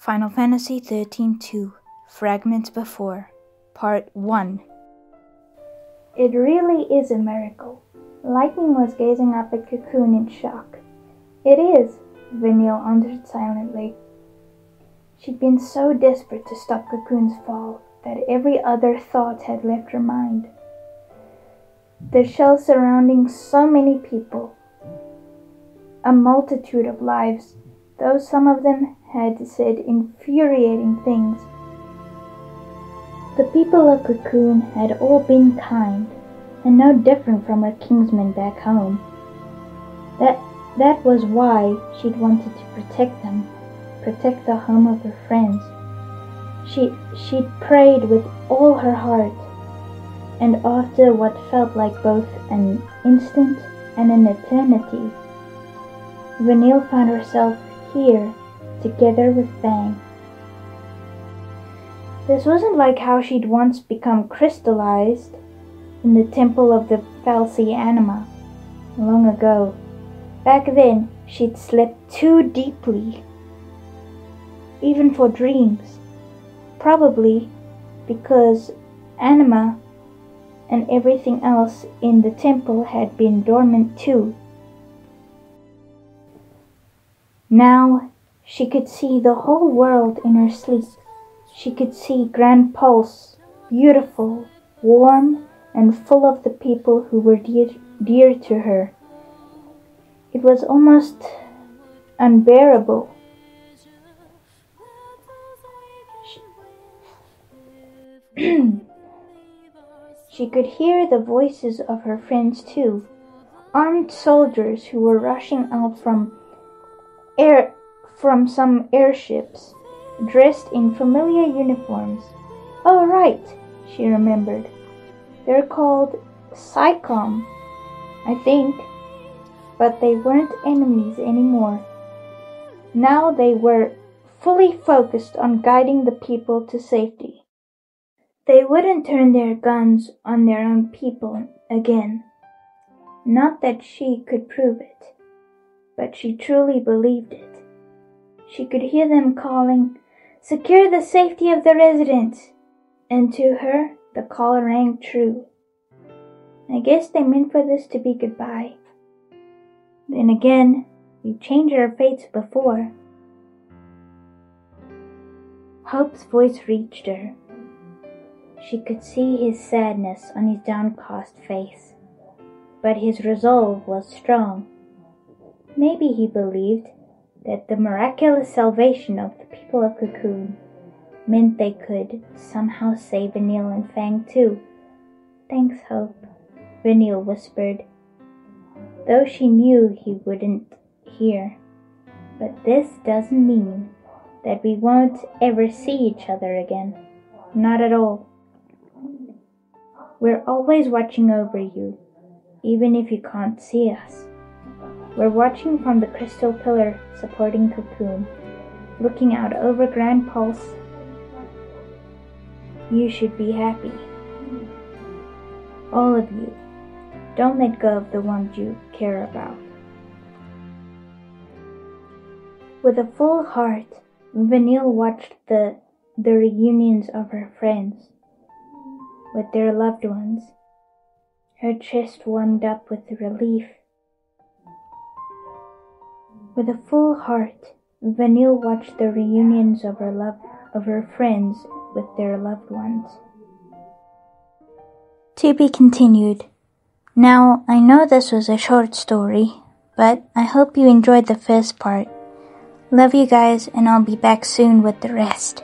Final Fantasy Xlll-2 Fragments Before Part 1. It really is a miracle. Lightning was gazing up at Cocoon in shock. It is, Vanille answered silently. She'd been so desperate to stop Cocoon's fall that every other thought had left her mind. The shell surrounding so many people, a multitude of lives, though some of them had said infuriating things. The people of Cocoon had all been kind, and no different from her kinsmen back home. That was why she'd wanted to protect them, protect the home of her friends. She'd prayed with all her heart, and after what felt like both an instant and an eternity, Vanille found herself here, together with Fang. This wasn't like how she'd once become crystallized in the temple of the Falsi Anima long ago. Back then, she'd slept too deeply, even for dreams, probably because Anima and everything else in the temple had been dormant too. Now she could see the whole world in her sleep. She could see Grand Pulse, beautiful, warm, and full of the people who were dear to her. It was almost unbearable. She could hear the voices of her friends too, armed soldiers who were rushing out from some airships, dressed in familiar uniforms. Oh right, she remembered. They're called Psycom, I think. But they weren't enemies anymore. Now they were fully focused on guiding the people to safety. They wouldn't turn their guns on their own people again. Not that she could prove it, but she truly believed it. She could hear them calling, "Secure the safety of the residents!" And to her, the call rang true. I guess they meant for this to be goodbye. Then again, we've changed our fates before. Hope's voice reached her. She could see his sadness on his downcast face, but his resolve was strong. Maybe he believed that the miraculous salvation of the people of Cocoon meant they could somehow save Vanille and Fang too. "Thanks, Hope," Vanille whispered, though she knew he wouldn't hear. "But this doesn't mean that we won't ever see each other again. Not at all. We're always watching over you, even if you can't see us. We're watching from the crystal pillar supporting Cocoon, looking out over Grand Pulse. You should be happy. All of you. Don't let go of the ones you care about." With a full heart, Vanille watched the reunions of her friends with their loved ones. Her chest warmed up with relief. With a full heart, Vanille watched the reunions of her friends with their loved ones. To be continued. Now, I know this was a short story, but I hope you enjoyed the first part. Love you guys, and I'll be back soon with the rest.